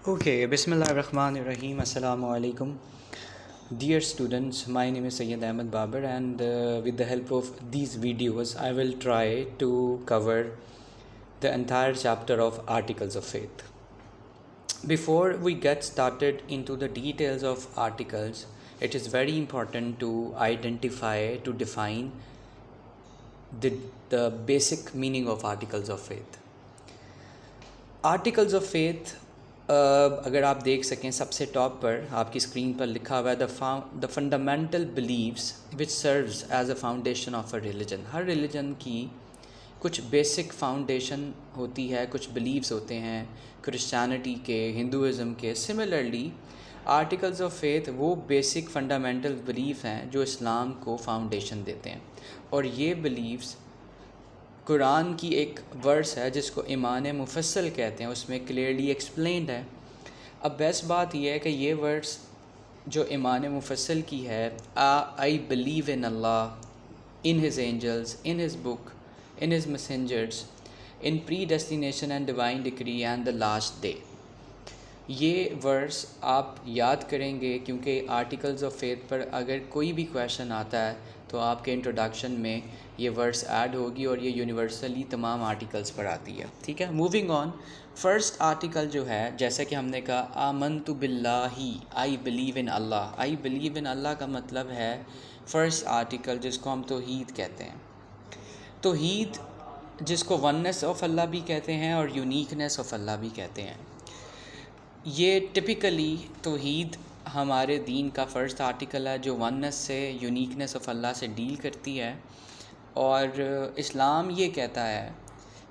Okay, Bismillah ar-Rahman ar-Rahim. Assalamu alaikum. Dear students, my name is Sayyid Ahmed Babar, and with the help of these videos, I will try to cover the entire chapter of Articles of Faith. Before we get started into the details of articles, it is very important to identify, to define the basic meaning of Articles of Faith. Articles of faith اگر آپ دیکھ سکیں سب سے top پر آپ کی screen پر لکھا ہوا ہے the fundamental beliefs which serves as a foundation of a religion. ہر ریلیجن کی کچھ بیسک فاؤنڈیشن ہوتی ہے, کچھ بلیفس ہوتے ہیں کرسچینٹی کے, ہندوازم کے. سملرلی آرٹیکلز آف فیتھ وہ بیسک فنڈامنٹل بلیف ہیں جو اسلام کو فاؤنڈیشن دیتے ہیں, اور یہ بلیفس قرآن کی ایک ورس ہے جس کو ایمان مفصل کہتے ہیں, اس میں کلیئرلی ایکسپلینڈ ہے. اب بیسٹ بات یہ ہے کہ یہ ورس جو ایمان مفصل کی ہے, I believe in Allah, in his angels, in his book, in his messengers, in predestination and divine decree and the last day. یہ ورس آپ یاد کریں گے کیونکہ آرٹیکلز آف فیتھ پر اگر کوئی بھی کویشچن آتا ہے تو آپ کے انٹروڈکشن میں یہ ورس ایڈ ہوگی, اور یہ یونیورسلی تمام آرٹیکلز پر آتی ہے. ٹھیک ہے, موونگ آن. فرسٹ آرٹیکل جو ہے, جیسا کہ ہم نے کہا آمنت باللہ, آئی believe in Allah. I believe in اللہ کا مطلب ہے فرسٹ آرٹیکل جس کو ہم توحید کہتے ہیں. توحید جس کو وننس آف اللہ بھی کہتے ہیں اور یونیکنیس آف اللہ بھی کہتے ہیں. یہ ٹپیکلی توحید ہمارے دین کا فرسٹ آرٹیکل ہے جو وننس سے, یونیکنیس آف اللہ سے ڈیل کرتی ہے. اور اسلام یہ کہتا ہے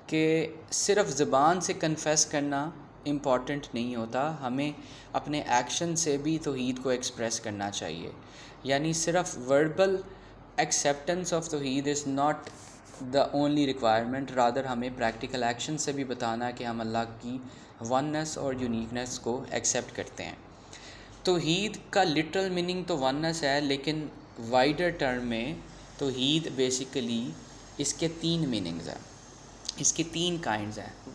کہ صرف زبان سے کنفیس کرنا امپورٹنٹ نہیں ہوتا, ہمیں اپنے ایکشن سے بھی توحید کو ایکسپریس کرنا چاہیے. یعنی صرف وربل ایکسیپٹنس آف توحید is not the only requirement, rather ہمیں پریکٹیکل ایکشن سے بھی بتانا کہ ہم اللہ کی وننس اور یونیکنیس کو ایکسیپٹ کرتے ہیں. توحید کا لٹرل میننگ تو وننس ہے, لیکن وائڈر ٹرم میں توحید بیسیکلی اس کے 3 میننگز ہیں, اس کی 3 کائنڈز ہیں.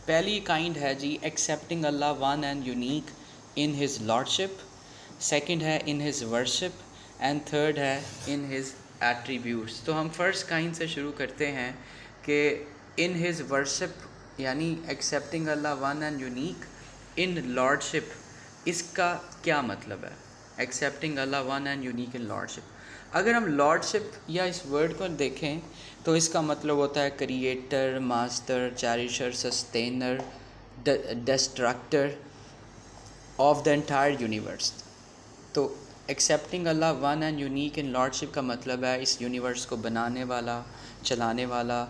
پہلی کائنڈ ہے جی ایکسیپٹنگ اللہ one and unique in his lordship, second ہے in his worship, and third ہے ان ہز ایٹریبیوٹس. تو ہم فرسٹ کائنڈ سے شروع کرتے ہیں کہ ان ہز ورشپ یعنی ایکسیپٹنگ اللہ one and unique in lordship, اس کا کیا مطلب ہے؟ ایکسیپٹنگ اللہ one and unique in lordship. اگر ہم لارڈشپ یا اس ورڈ کو دیکھیں تو اس کا مطلب ہوتا ہے creator, master, cherisher, sustainer, destructor of the entire universe. تو ایکسیپٹنگ اللہ one and unique in lordship کا مطلب ہے اس یونیورس کو بنانے والا, چلانے والا,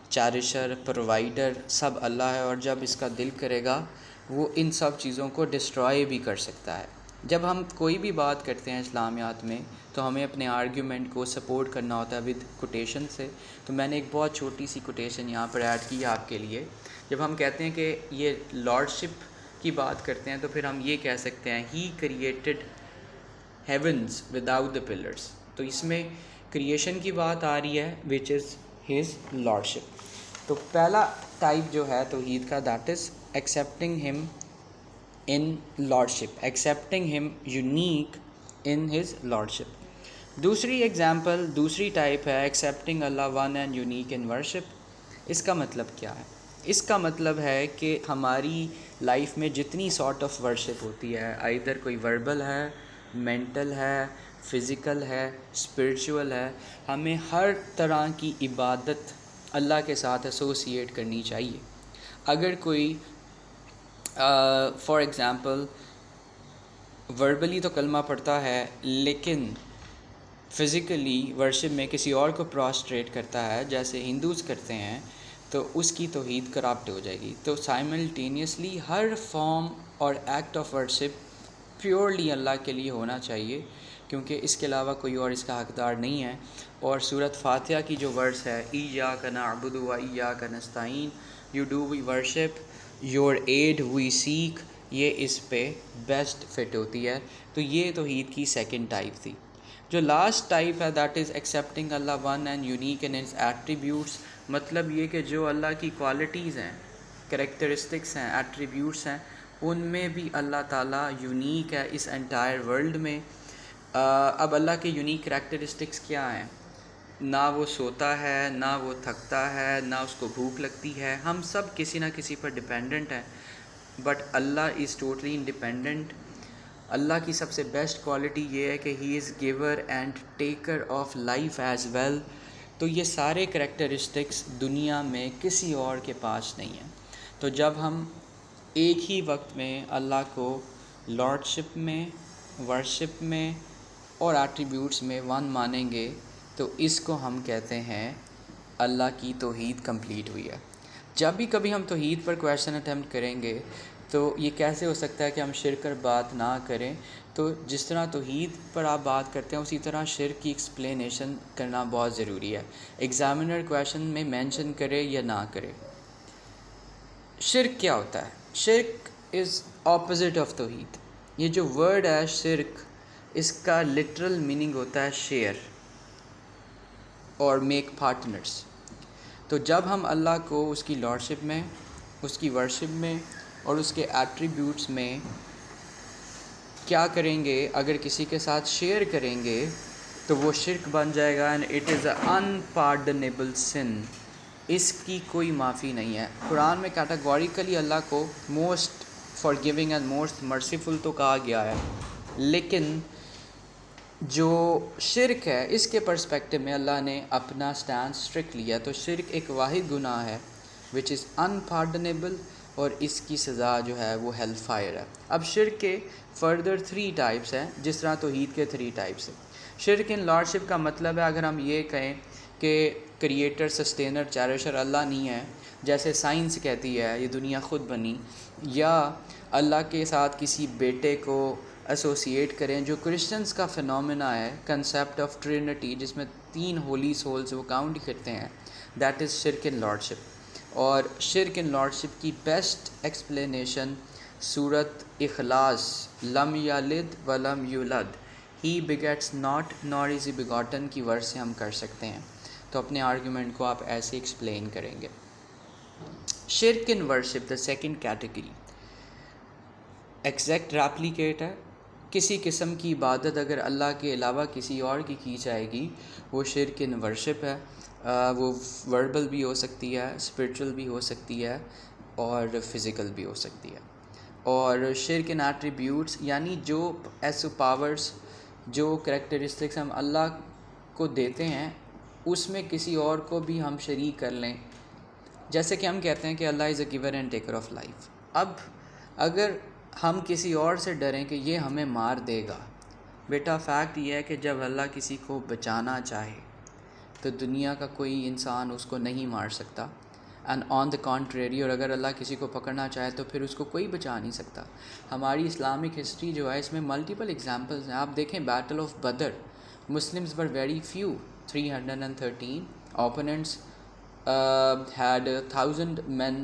چیریشر, پرووائڈر سب اللہ ہے, اور جب اس کا دل کرے گا وہ ان سب چیزوں کو ڈسٹرائے بھی کر سکتا ہے. جب ہم کوئی بھی بات کرتے ہیں اسلامیات میں تو ہمیں اپنے آرگیومنٹ کو سپورٹ کرنا ہوتا ہے ود کوٹیشن سے. تو میں نے ایک بہت چھوٹی سی کوٹیشن یہاں پر ایڈ کی آپ کے لیے. جب ہم کہتے ہیں کہ یہ لارڈشپ کی بات کرتے ہیں تو پھر ہم یہ کہہ سکتے ہیں he created heavens without the pillars. تو اس میں کریشن کی بات آ رہی ہے وچ از ہز لارڈشپ. تو پہلا ٹائپ جو ہے توحید کا that is accepting him in lordship, accepting him unique in his lordship. دوسری ایگزامپل, دوسری ٹائپ ہے ایکسیپٹنگ اللہ one and unique in worship. اس کا مطلب کیا ہے؟ اس کا مطلب ہے کہ ہماری لائف میں جتنی سارٹ آف ورشپ ہوتی ہے, آئیدر کوئی وربل ہے, مینٹل ہے, فزیکل ہے, اسپرچول ہے, ہمیں ہر طرح کی عبادت اللہ کے ساتھ ایسوسیٹ کرنی چاہیے. اگر کوئی فار ایگزامپل وربلی تو کلمہ پڑھتا ہے لیکن فزیکلی ورشپ میں کسی اور کو پراسٹریٹ کرتا ہے جیسے ہندوز کرتے ہیں, تو اس کی توحید کرپٹ ہو جائے گی. تو سائملٹینیسلی ہر فارم اور ایکٹ آف ورشپ پیورلی اللہ کے لیے ہونا چاہیے, کیونکہ اس کے علاوہ کوئی اور اس کا حقدار نہیں ہے. اور سورۃ فاتحہ کی جو ورس ہے ایاک نعبد و ایاک نستعین, you do we worship, your aid we seek, یہ اس پہ بیسٹ فٹ ہوتی ہے. تو یہ توحید کی سیکنڈ ٹائپ تھی. جو لاسٹ ٹائپ ہے دیٹ از ایکسیپٹنگ اللہ one and unique in his attributes. مطلب یہ کہ جو اللہ کی کوالٹیز ہیں, کریکٹرسٹکس ہیں, ایٹریبیوٹس ہیں, ان میں بھی اللہ تعالیٰ یونیک ہے اس انٹائر ورلڈ میں۔ اب اللہ کے یونیک کریکٹرسٹکس کیا ہیں؟ نہ وہ سوتا ہے، نہ وہ تھکتا ہے، نہ اس کو بھوک لگتی ہے۔ ہم سب کسی نہ کسی پر ڈپینڈنٹ ہیں، بٹ اللہ از ٹوٹلی انڈیپینڈنٹ۔ اللہ کی سب سے بیسٹ کوالٹی یہ ہے کہ he is giver and taker of life as well. تو یہ سارے کریکٹرسٹکس دنیا میں کسی اور کے پاس نہیں ہیں۔ تو جب ہم ایک ہی وقت میں اللہ کو لارڈشپ میں، ورشپ میں اور ایٹریبیوٹس میں ون مانیں گے تو اس کو ہم کہتے ہیں اللہ کی توحید کمپلیٹ ہوئی ہے۔ جب بھی کبھی ہم توحید پر کویشچن اٹیمپٹ کریں گے تو یہ کیسے ہو سکتا ہے کہ ہم شرک پر بات نہ کریں؟ تو جس طرح توحید پر آپ بات کرتے ہیں اسی طرح شرک کی ایکسپلینیشن کرنا بہت ضروری ہے، ایگزامینر کویشچن میں مینشن کرے یا نہ کرے۔ شرک کیا ہوتا ہے؟ شرک از اپوزٹ آف توحید۔ یہ جو ورڈ ہے شرک، اس کا لٹرل میننگ ہوتا ہے شیئر اور میک پارٹنرز۔ تو جب ہم اللہ کو اس کی لارڈشپ میں، اس کی ورشپ میں اور اس کے ایٹریبیوٹس میں کیا کریں گے، اگر کسی کے ساتھ شیئر کریں گے تو وہ شرک بن جائے گا، اینڈ اٹ از اے انپارڈنیبل سن۔ اس کی کوئی معافی نہیں ہے۔ قرآن میں کیٹاگوریکلی اللہ کو موسٹ فارگیونگ اینڈ موسٹ مرسیفل تو کہا گیا ہے، لیکن جو شرک ہے اس کے پرسپیکٹو میں اللہ نے اپنا سٹینڈ اسٹرکٹ لیا۔ تو شرک ایک واحد گناہ ہے وچ از انپارڈنیبل، اور اس کی سزا جو ہے وہ ہیل فائر ہے۔ اب شرک کے فردر 3 ٹائپس ہیں، جس طرح توحید کے 3 ٹائپس ہیں۔ شرک ان لارڈشپ کا مطلب ہے اگر ہم یہ کہیں کہ کریٹر، سسٹینر، چیریشر اللہ نہیں ہے، جیسے سائنس کہتی ہے یہ دنیا خود بنی، یا اللہ کے ساتھ کسی بیٹے کو ایسوسیٹ کریں، جو کرسچنز کا فینومینا ہے، کنسیپٹ آف ٹرینٹی، جس میں 3 ہولی سولز وہ کاؤنٹ کرتے ہیں، دیٹ از شرک ان لارڈشپ۔ اور شرک ان لارڈشپ کی بیسٹ ایکسپلینیشن سورۃ اخلاص، لم یلد ولم یولد، ہی بگیٹس ناٹ نار از ہی بگاٹن کی ورس سے ہم کر سکتے ہیں۔ تو اپنے آرگیومنٹ کو آپ ایسے ایکسپلین کریں گے۔ شرک in worship, the second category, exact replicate ہے۔ کسی قسم کی عبادت اگر اللہ کے علاوہ کسی اور کی جائے گی وہ شرک ان ورشپ ہے۔ وہ وربل بھی ہو سکتی ہے، اسپرچول بھی ہو سکتی ہے، اور فزیکل بھی ہو سکتی ہے۔ اور شرک ان ایٹریبیوٹس، یعنی جو ایسو پاورز، جو کریکٹرسٹکس ہم اللہ کو دیتے ہیں اس میں کسی اور کو بھی ہم شریک کر لیں۔ جیسے کہ ہم کہتے ہیں کہ اللہ is a giver and taker of life. اب اگر ہم کسی اور سے ڈریں کہ یہ ہمیں مار دے گا، بیٹا فیکٹ یہ ہے کہ جب اللہ کسی کو بچانا چاہے تو دنیا کا کوئی انسان اس کو نہیں مار سکتا، اینڈ آن دا کانٹریری، اور اگر اللہ کسی کو پکڑنا چاہے تو پھر اس کو کوئی بچا نہیں سکتا۔ ہماری اسلامک ہسٹری جو ہے اس میں ملٹیپل ایگزامپلز ہیں۔ آپ دیکھیں battle of Badr, Muslims were very few, 313 opponents had 1000 men,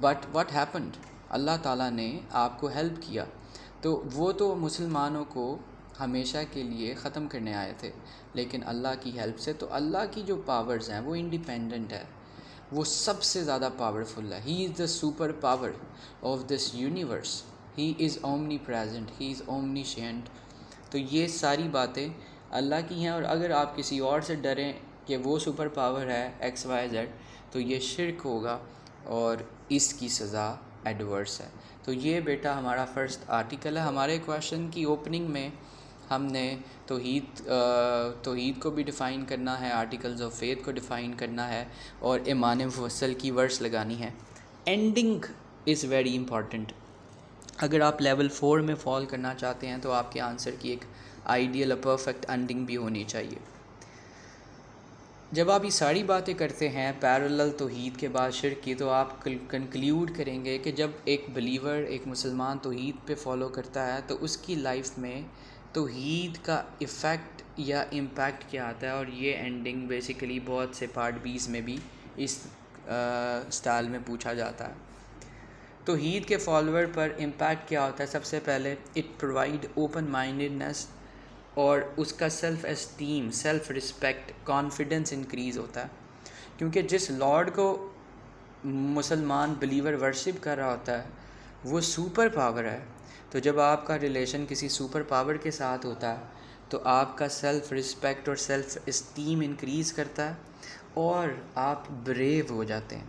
but what happened؟ اللہ تعالیٰ نے آپ کو ہیلپ کیا۔ تو وہ تو مسلمانوں کو ہمیشہ کے لیے ختم کرنے آئے تھے، لیکن اللہ کی ہیلپ سے، تو اللہ کی جو پاورز ہیں وہ انڈیپینڈنٹ ہے، وہ سب سے زیادہ پاورفل ہے۔ He is the super power of this universe, he is omnipresent, he is omniscient. تو یہ ساری باتیں اللہ کی ہیں، اور اگر آپ کسی اور سے ڈریں کہ وہ سپر پاور ہے XYZ تو یہ شرک ہوگا اور اس کی سزا ایڈورس ہے۔ تو یہ بیٹا ہمارا فرسٹ آرٹیکل ہے۔ ہمارے کویشچن کی اوپننگ میں ہم نے توحید کو بھی ڈیفائن کرنا ہے، آرٹیکلز آف فیتھ کو ڈیفائن کرنا ہے، اور ایمان مفصل کی ورس لگانی ہے۔ Ending is very important. اگر آپ لیول 4 میں فال کرنا چاہتے ہیں تو آپ کے آنسر کی ایک آئیڈیل اور پرفیکٹ اینڈنگ بھی ہونی چاہیے۔ جب آپ یہ ساری باتیں کرتے ہیں پیرلل توحید کے بعد شرک کی، تو آپ کنکلیوڈ کریں گے کہ جب ایک بلیور، ایک مسلمان توحید پہ فالو کرتا ہے تو اس کی لائف میں توحید کا ایفیکٹ یا امپیکٹ کیا آتا ہے، اور یہ اینڈنگ بیسیکلی بہت سے پارٹ 20 میں بھی اس سٹائل میں پوچھا جاتا ہے۔ توحید کے فالوور پر امپیکٹ کیا ہوتا ہے؟ سب سے پہلے اٹ پرووائڈ اوپن مائنڈنیس، اور اس کا self esteem, self respect, confidence increase ہوتا ہے، کیونکہ جس لارڈ کو مسلمان بلیور ورشپ کر رہا ہوتا ہے وہ سپر پاور ہے. تو جب آپ کا ریلیشن کسی سپر پاور کے ساتھ ہوتا ہے تو آپ کا سیلف رسپیکٹ اور سیلف اسٹیم انکریز کرتا ہے اور آپ بریو ہو جاتے ہیں.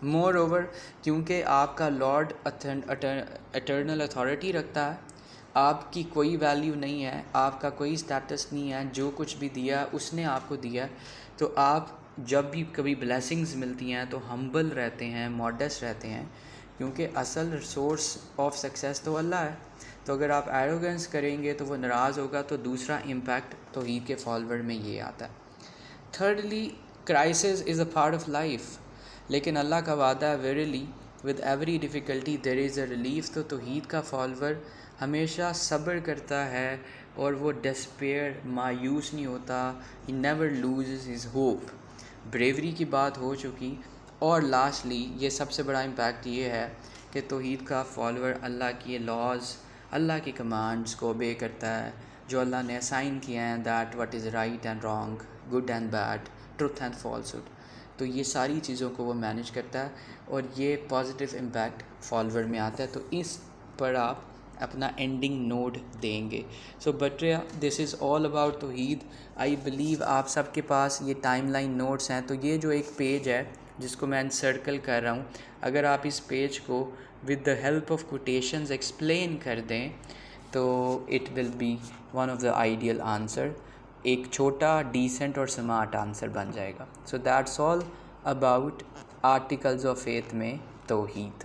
مور اوور کیونکہ آپ کا لارڈ اٹرنل اتھارٹی رکھتا ہے، آپ کی کوئی ویلیو نہیں ہے، آپ کا کوئی اسٹیٹس نہیں ہے، جو کچھ بھی دیا اس نے آپ کو دیا. تو آپ جب بھی کبھی بلیسنگز ملتی ہیں تو ہمبل رہتے ہیں، ماڈسٹ رہتے ہیں، کیونکہ اصل سورس آف سکسیس تو اللہ ہے. تو اگر آپ ایروگنس کریں گے تو وہ ناراض ہوگا. تو دوسرا امپیکٹ توحید کے فالوور میں یہ آتا ہے. Thirdly, crisis is a part of life. لیکن اللہ کا وعدہ ہے verily with every difficulty there is a relief. تو توحید کا فالوور ہمیشہ صبر کرتا ہے اور وہ ڈسپیئر، مایوس نہیں ہوتا. He never loses his hope. Bravery کی بات ہو چکی. اور لاسٹلی یہ سب سے بڑا امپیکٹ یہ ہے کہ توحید کا فالوور اللہ کی لاز، اللہ کی کمانڈز کو اوبے کرتا ہے جو اللہ نے اسائن کیا ہیں، that what is right and wrong, good and bad, truth and falsehood. تو یہ ساری چیزوں کو وہ مینیج کرتا ہے اور یہ پازیٹیو امپیکٹ فالوور میں آتا ہے. تو اس پر آپ اپنا اینڈنگ نوٹ دیں گے. سو بٹریا، دس از آل اباؤٹ توحید. آئی بلیو آپ سب کے پاس یہ ٹائم لائن نوٹس ہیں. تو یہ جو ایک پیج ہے جس کو میں انسرکل کر رہا ہوں، اگر آپ اس پیج کو with the help of quotations explain کر دیں تو it will be one of the ideal answer. ایک چھوٹا، ڈیسنٹ اور سمارٹ آنسر بن جائے گا. So that's all about articles of faith میں توحید.